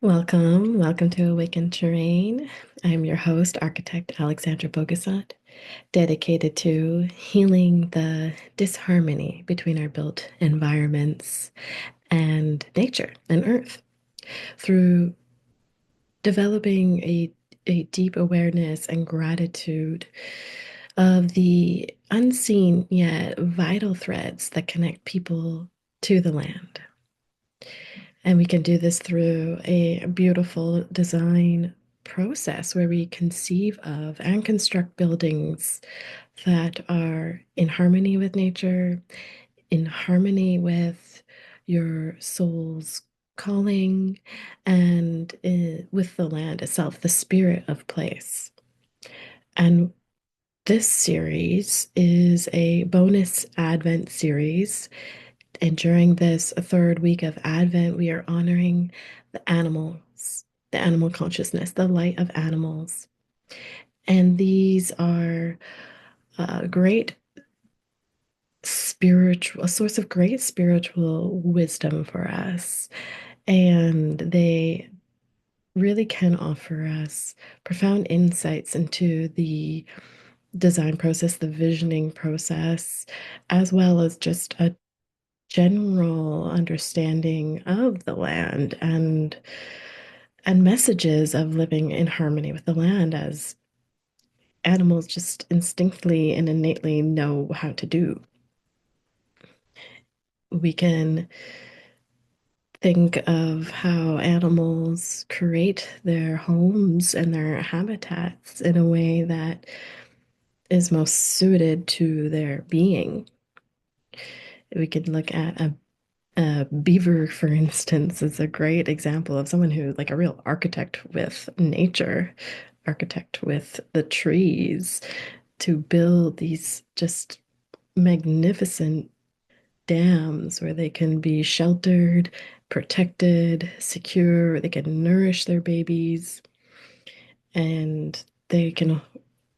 Welcome to Awakened Terrain. I'm your host, architect Alexandra Bogasant, dedicated to healing the disharmony between our built environments and nature and earth through developing a deep awareness and gratitude of the unseen yet vital threads that connect people to the land. And we can do this through a beautiful design process where we conceive of and construct buildings that are in harmony with nature, in harmony with your soul's calling, and with the land itself, the spirit of place. And this series is a bonus Advent series, and during this third week of Advent, we are honoring the animals, the animal consciousness, the light of animals. And these are great spiritual, a source of great spiritual wisdom for us. And they really can offer us profound insights into the design process, the visioning process, as well as just a general understanding of the land and messages of living in harmony with the land as animals just instinctively and innately know how to do. We can think of how animals create their homes and their habitats in a way that is most suited to their being. We could look at a beaver, for instance, is a great example of someone who, like a real architect with nature, architect with the trees, to build these just magnificent dams where they can be sheltered, protected, secure, they can nourish their babies, and they can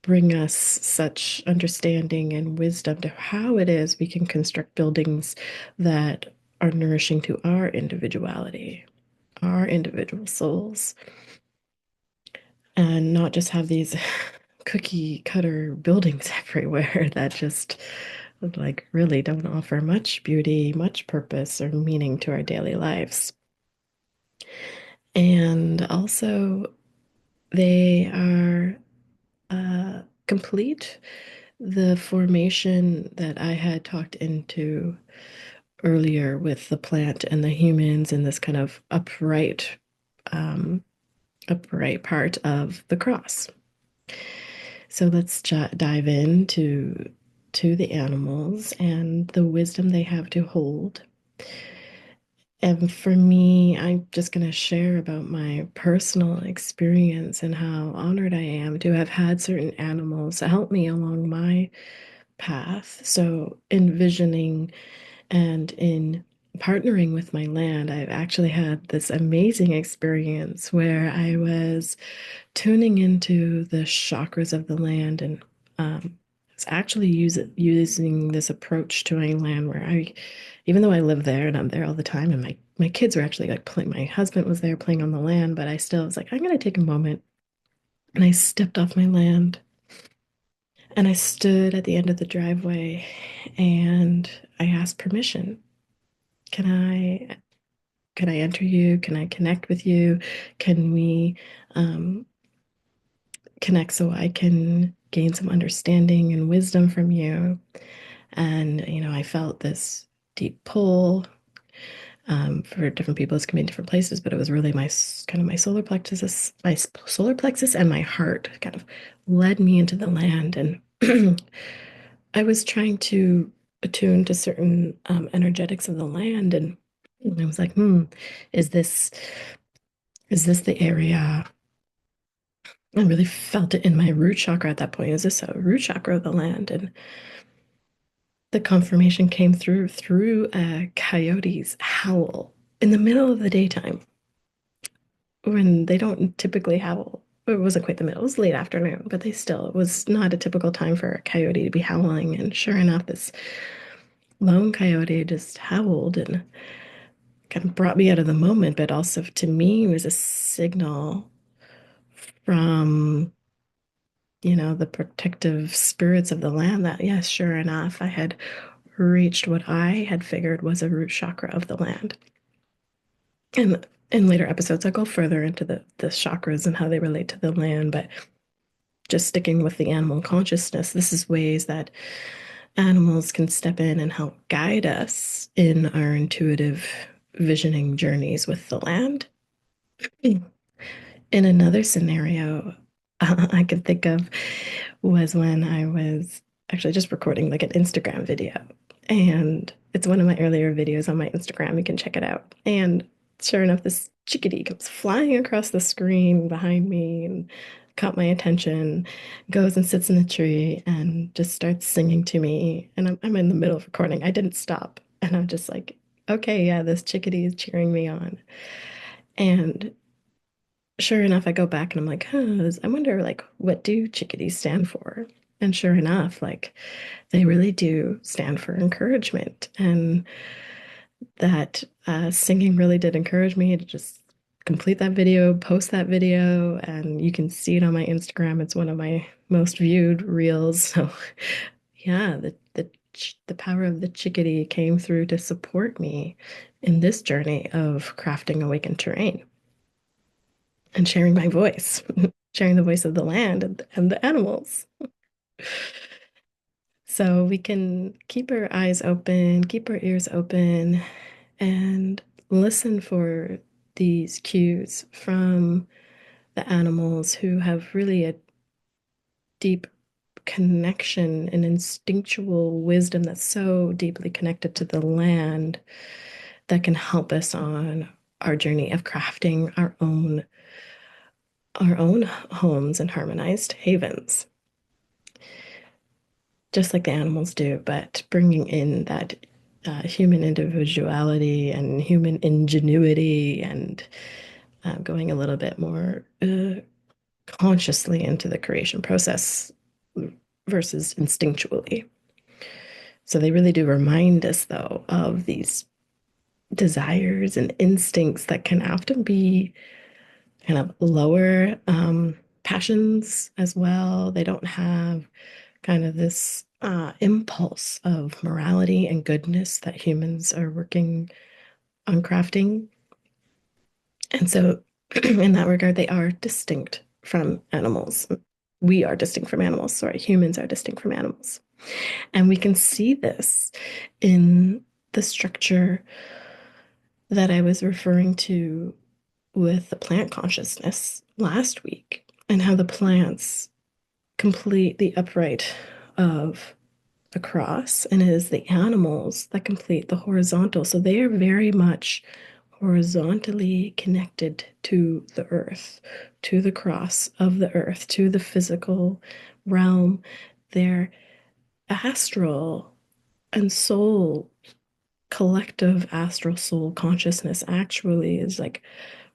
bring us such understanding and wisdom to how it is we can construct buildings that are nourishing to our individuality, our individual souls, and not just have these cookie cutter buildings everywhere that just like really don't offer much beauty, much purpose, or meaning to our daily lives. And also, they are complete the formation that I had talked into earlier with the plant and the humans and this kind of um, upright part of the cross. So let's dive into to the animals and the wisdom they have to hold. And for me, I'm just going to share about my personal experience and how honored I am to have had certain animals help me along my path. So, envisioning and in partnering with my land, I've actually had this amazing experience where I was tuning into the chakras of the land and was actually using this approach to my land where even though I live there and I'm there all the time, and my kids were actually like playing, my husband was there playing on the land, but I still was like, I'm going to take a moment. And I stepped off my land and I stood at the end of the driveway and I asked permission. Can I can I enter you? Can I connect with you? Can we um, connect so I can gain some understanding and wisdom from you? And I felt this deep pull. For different people, it's gonna be in different places, but it was really kind of my solar plexus, and my heart kind of led me into the land, and I was trying to attune to certain energetics of the land, and I was like, is this is this the area? I really felt it in my root chakra at that point. Is this a root chakra of the land? And the confirmation came through a coyote's howl in the middle of the daytime when they don't typically howl. It wasn't quite the middle, it was late afternoon, but it was not a typical time for a coyote to be howling. And sure enough, this lone coyote just howled. And kind of brought me out of the moment, but also to me was a signal from, the protective spirits of the land that, yes, sure enough, I had reached what I had figured was a root chakra of the land. And in later episodes, I'll go further into the chakras and how they relate to the land, but just sticking with the animal consciousness, this is ways that animals can step in and help guide us in our intuitive visioning journeys with the land. In another scenario I could think of was when I was actually just recording like an Instagram video. And it's one of my earlier videos on my Instagram. You can check it out. And sure enough, this chickadee comes flying across the screen behind me and caught my attention, goes and sits in the tree and just starts singing to me. And I'm in the middle of recording. I didn't stop. And I'm just like, okay, yeah, this chickadee is cheering me on. And sure enough, I go back and I'm like, huh, I wonder, like, what do chickadees stand for? And sure enough, like, they really do stand for encouragement. And that singing really did encourage me to just complete that video, post that video, and you can see it on my Instagram. It's one of my most viewed reels. So, yeah, the power of the chickadee came through to support me in this journey of crafting awakened terrain and sharing my voice, sharing the voice of the land and the animals. So we can keep our eyes open, keep our ears open, and listen for these cues from the animals who have really a deep connection and instinctual wisdom that's so deeply connected to the land that can help us on our journey of crafting our own homes and harmonized havens, just like the animals do, but bringing in that human individuality and human ingenuity and going a little bit more consciously into the creation process versus instinctually. So they really do remind us, though, of these desires and instincts that can often be kind of lower passions as well. They don't have kind of this impulse of morality and goodness that humans are working on crafting. And so, in that regard, they are distinct from animals. We are distinct from animals. Sorry, humans are distinct from animals. And we can see this in the structure that I was referring to with the plant consciousness last week, and how the plants complete the upright of the cross, and it is the animals that complete the horizontal. So they are very much horizontally connected to the earth, to the cross of the earth, to the physical realm. Their astral and soul, collective astral soul consciousness actually is like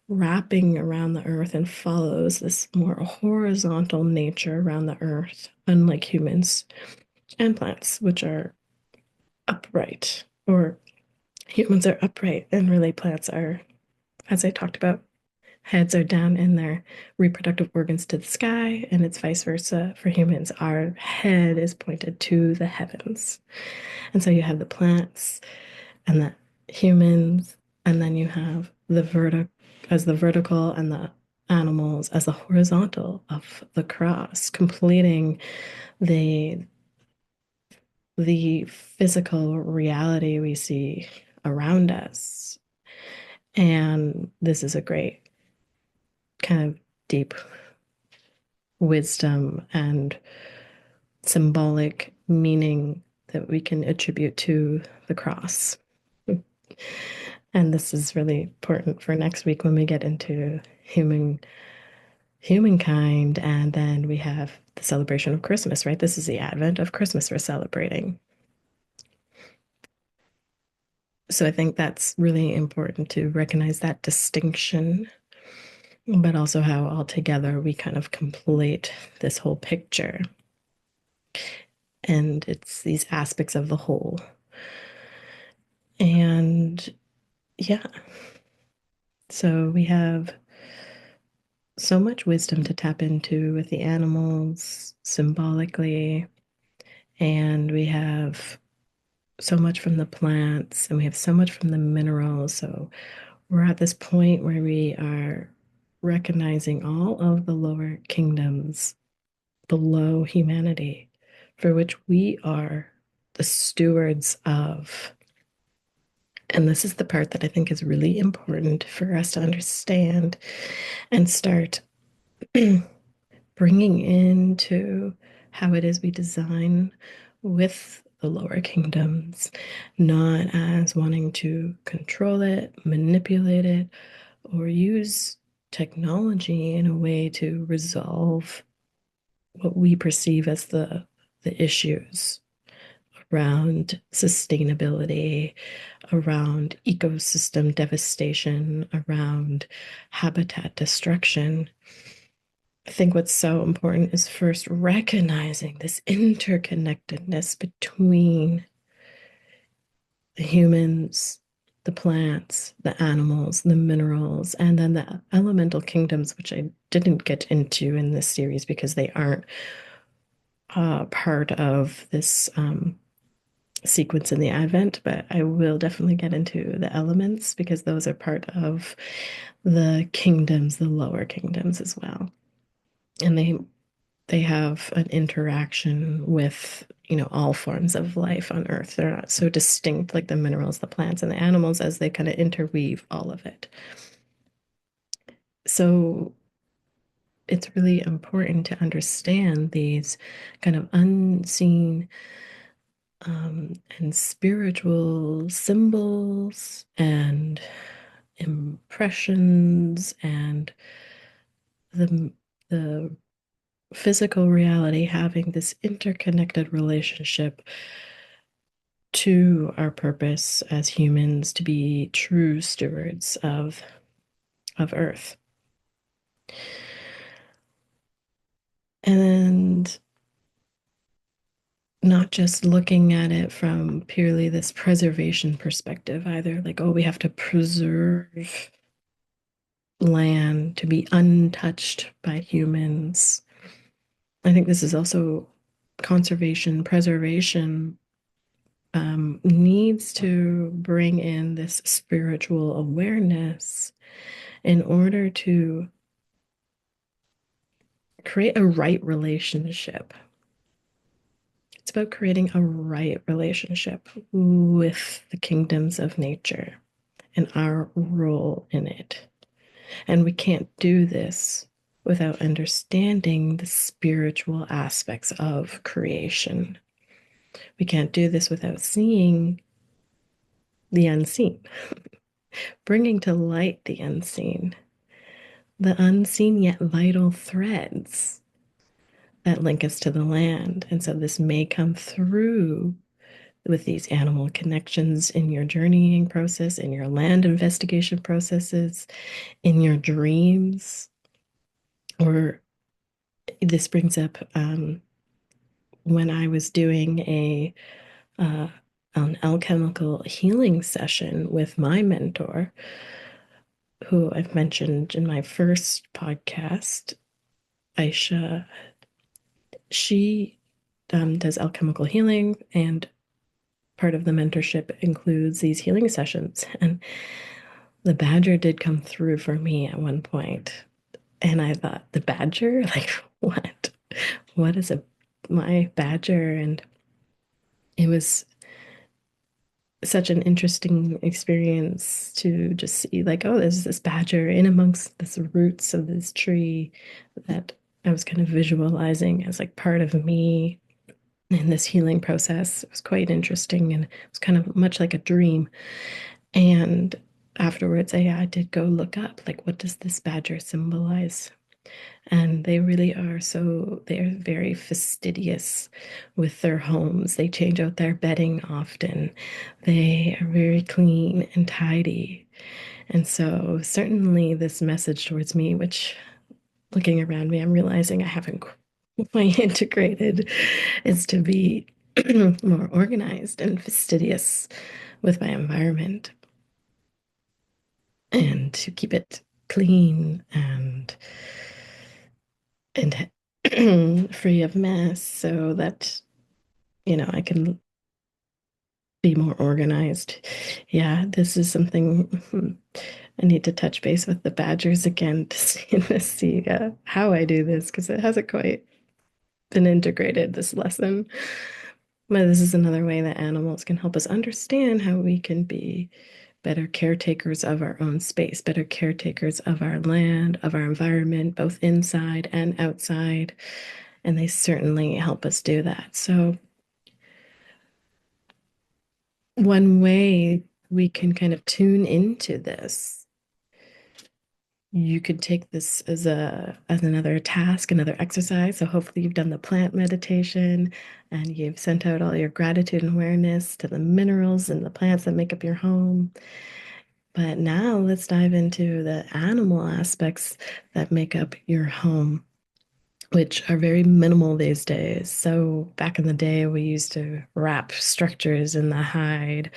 wrapping around the earth and follows this more horizontal nature around the earth, unlike humans and plants, which are upright, or humans are upright, and really plants are, as I talked about, heads are down in their reproductive organs to the sky, and it's vice versa for humans. Our head is pointed to the heavens. And so you have the plants and the humans, and then you have the vertical and the animals as the horizontal of the cross, completing the the physical reality we see around us. And this is a great kind of deep wisdom and symbolic meaning that we can attribute to the cross. And this is really important for next week when we get into humankind, and then we have the celebration of Christmas, right? This is the advent of Christmas we're celebrating. So I think that's really important to recognize that distinction, but also how all together we kind of complete this whole picture. And it's these aspects of the whole. And Yeah. So we have so much wisdom to tap into with the animals symbolically, and we have so much from the plants, and we have so much from the minerals. So we're at this point where we are recognizing all of the lower kingdoms below humanity, for which we are the stewards of. And this is the part that I think is really important for us to understand and start bringing into how it is we design with the lower kingdoms, not as wanting to control it, manipulate it, or use technology in a way to resolve what we perceive as the issues around sustainability, around ecosystem devastation, around habitat destruction. I think what's so important is first recognizing this interconnectedness between the humans, the plants, the animals, the minerals, and then the elemental kingdoms, which I didn't get into in this series because they aren't part of this sequence in the Advent, but I will definitely get into the elements because those are part of the kingdoms, the lower kingdoms as well. And they have an interaction with, all forms of life on Earth. They're not so distinct like the minerals, the plants, and the animals as they kind of interweave all of it. So it's really important to understand these kind of unseen and spiritual symbols and impressions and the physical reality having this interconnected relationship to our purpose as humans to be true stewards of Earth. And not just looking at it from purely this preservation perspective either, like, oh, we have to preserve land to be untouched by humans. I think this is also conservation, preservation needs to bring in this spiritual awareness in order to create a right relationship. It's about creating a right relationship with the kingdoms of nature and our role in it. And we can't do this without understanding the spiritual aspects of creation. We can't do this without seeing the unseen, bringing to light the unseen yet vital threads that link us to the land. And so this may come through with these animal connections in your journeying process, in your land investigation processes, in your dreams. Or this brings up when I was doing an alchemical healing session with my mentor, who I've mentioned in my first podcast, Aisha. She does alchemical healing, and part of the mentorship includes these healing sessions. And the badger did come through for me at one point. And I thought, the badger? Like, what? What is my badger? And it was such an interesting experience to just see, like, oh, there's this badger in amongst the roots of this tree that I was kind of visualizing as like part of me in this healing process. It was quite interesting, and it was kind of much like a dream. And afterwards, I did go look up, like, what does this badger symbolize? And they really are they're very fastidious with their homes. They change out their bedding often. They are very clean and tidy. And so, certainly, this message towards me, which looking around me, I'm realizing I haven't quite integrated, is to be more organized and fastidious with my environment. and to keep it clean and free of mess so that, I can be more organized. Yeah, this is something I need to touch base with the badgers again to see how I do this because it hasn't quite been integrated, this lesson. But this is another way that animals can help us understand how we can be better caretakers of our own space, better caretakers of our land, of our environment, both inside and outside. And they certainly help us do that. So, one way we can kind of tune into this, you could take this as another task, another exercise. So hopefully you've done the plant meditation and you've sent out all your gratitude and awareness to the minerals and the plants that make up your home. But now let's dive into the animal aspects that make up your home, which are very minimal these days. So back in the day, we used to wrap structures in the hide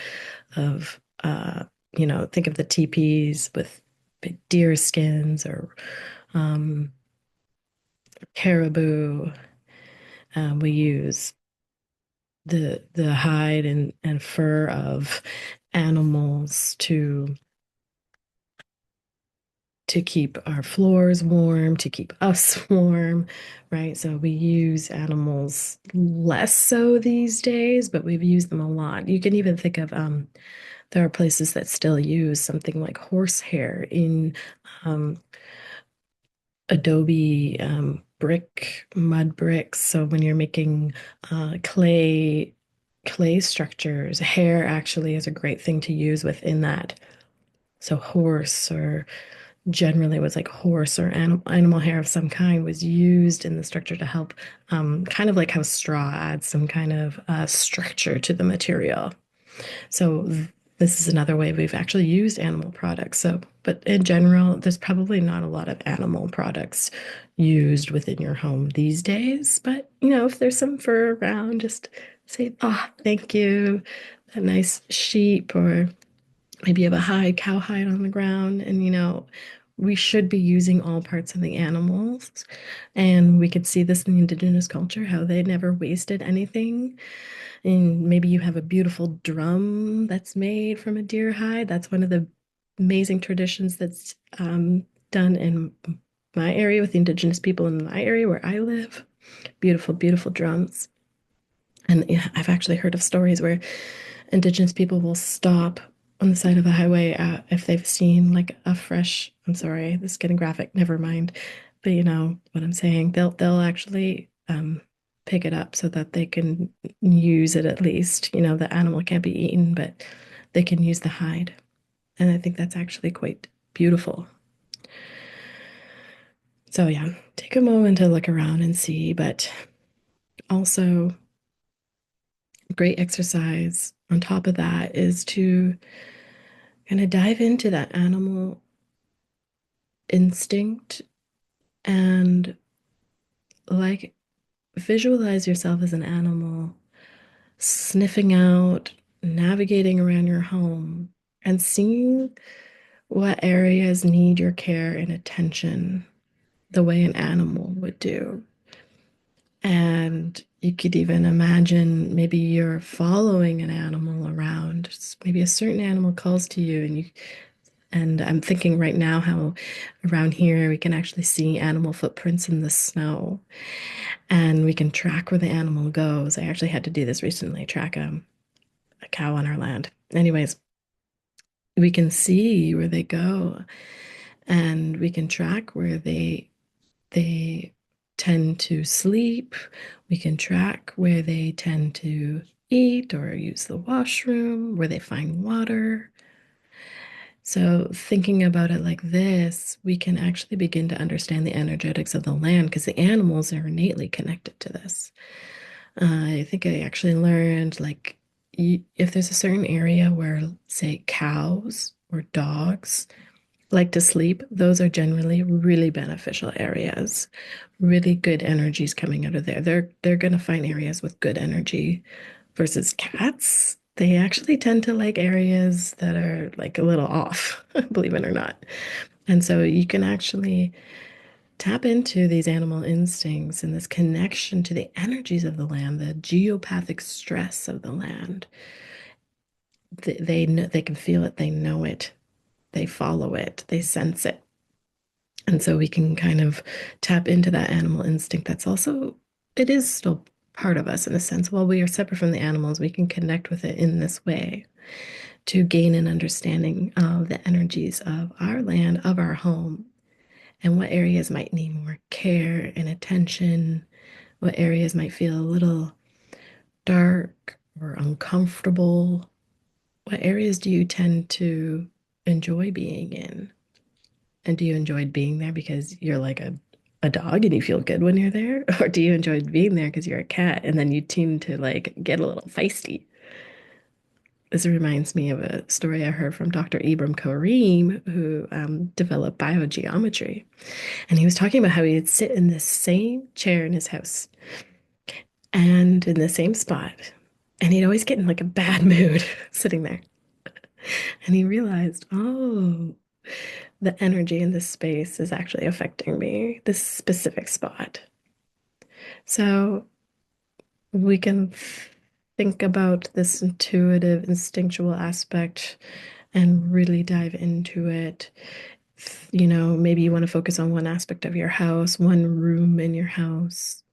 of, think of the teepees with big deer skins or um, caribou. We use the hide and fur of animals to keep our floors warm, to keep us warm, right? So we use animals less so these days, but we've used them a lot. You can even think of there are places that still use something like horsehair in um, adobe mud bricks. So when you're making clay structures, hair actually is a great thing to use within that. So horse or generally was like horse or animal hair of some kind was used in the structure to help, kind of like how straw adds some kind of structure to the material. So this is another way we've actually used animal products. So, but in general, there's probably not a lot of animal products used within your home these days. But, if there's some fur around, just say, oh, thank you. A nice sheep, or maybe you have a hide, cowhide on the ground. And, we should be using all parts of the animals. And we could see this in the indigenous culture, how they never wasted anything. And maybe you have a beautiful drum that's made from a deer hide. That's one of the amazing traditions that's done in my area with the indigenous people in my area where I live. Beautiful, beautiful drums. And yeah, I've actually heard of stories where indigenous people will stop on the side of the highway if they've seen like a fresh, I'm sorry, this is getting graphic, never mind. But you know what I'm saying. They'll actually pick it up so that they can use it at least. The animal can't be eaten, but they can use the hide. And I think that's actually quite beautiful. So yeah, take a moment to look around and see, but also great exercise on top of that is to kind of dive into that animal instinct and like visualize yourself as an animal sniffing out, navigating around your home and seeing what areas need your care and attention the way an animal would do. And you could even imagine maybe you're following an animal around. Maybe a certain animal calls to you and I'm thinking right now how around here we can actually see animal footprints in the snow and we can track where the animal goes. I actually had to do this recently, track a cow on our land. Anyways, we can see where they go and we can track where they tend to sleep. We can track where they tend to eat or use the washroom, where they find water. So, thinking about it like this, we can actually begin to understand the energetics of the land because the animals are innately connected to this. I think I actually learned like if there's a certain area where, say, cows or dogs like to sleep, those are generally really beneficial areas. Really good energies coming out of there. They're going to find areas with good energy versus cats. They actually tend to like areas that are like a little off, believe it or not. And so you can actually tap into these animal instincts and this connection to the energies of the land, the geopathic stress of the land. They know, they can feel it, they know it, they follow it, they sense it. And so we can kind of tap into that animal instinct that's also, it is still part of us in a sense. While we are separate from the animals, we can connect with it in this way to gain an understanding of the energies of our land, of our home, and what areas might need more care and attention, what areas might feel a little dark or uncomfortable. What areas do you tend to enjoy being in? And do you enjoy being there because you're like a dog and you feel good when you're there? Or do you enjoy being there because you're a cat and then you tend to like get a little feisty? This reminds me of a story I heard from Dr. Ibram Karim, who developed biogeometry. And he was talking about how he'd sit in the same chair in his house and in the same spot. And he'd always get in like a bad mood sitting there. And he realized, oh, the energy in this space is actually affecting me, this specific spot. So we can think about this intuitive, instinctual aspect and really dive into it. You know, maybe you want to focus on one aspect of your house, one room in your house.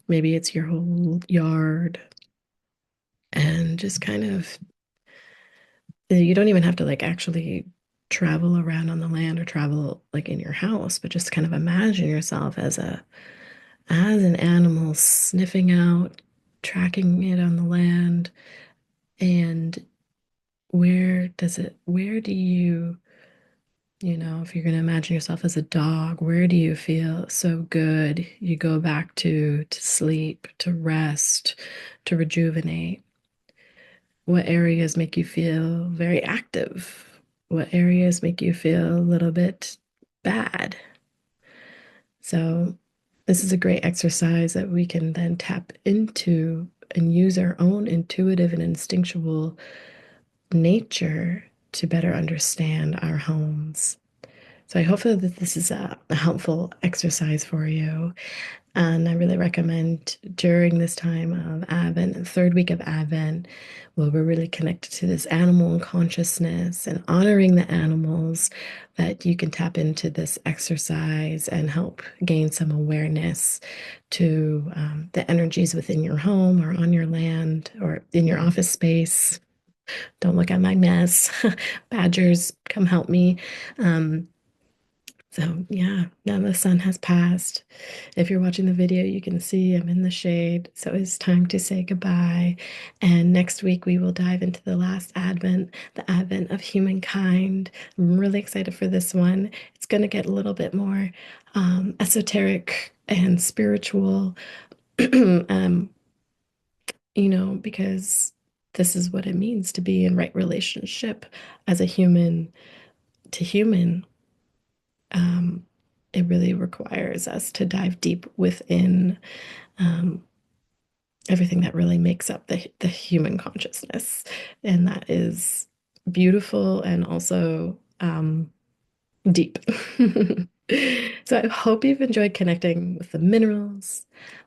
Maybe it's your whole yard. And just kind of, you don't even have to like actually travel around on the land or travel like in your house, but just kind of imagine yourself as an animal sniffing out, tracking it on the land, and where do you, you know, if you're going to imagine yourself as a dog, where do you feel so good? You go back to sleep, to rest, to rejuvenate. What areas make you feel very active? What areas make you feel a little bit bad? So, this is a great exercise that we can then tap into and use our own intuitive and instinctual nature to better understand our homes. So, I hope that this is a helpful exercise for you. And I really recommend during this time of Advent, the third week of Advent, where we're really connected to this animal consciousness and honoring the animals, that you can tap into this exercise and help gain some awareness to the energies within your home or on your land or in your office space. Don't look at my mess. Badgers, come help me. Um, so yeah, now the sun has passed. If you're watching the video, you can see I'm in the shade. So it's time to say goodbye. And next week we will dive into the last Advent, the Advent of humankind. I'm really excited for this one. It's going to get a little bit more esoteric and spiritual, um, because this is what it means to be in right relationship as a human to human. um, it really requires us to dive deep within um, everything that really makes up the human consciousness. And that is beautiful and also deep. So I hope you've enjoyed connecting with the minerals,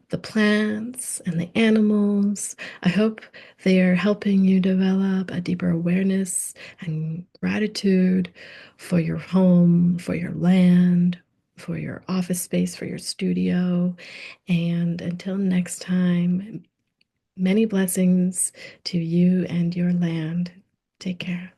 the plants, and the animals. I hope they are helping you develop a deeper awareness and gratitude for your home, for your land, for your office space, for your studio. And until next time, many blessings to you and your land. Take care.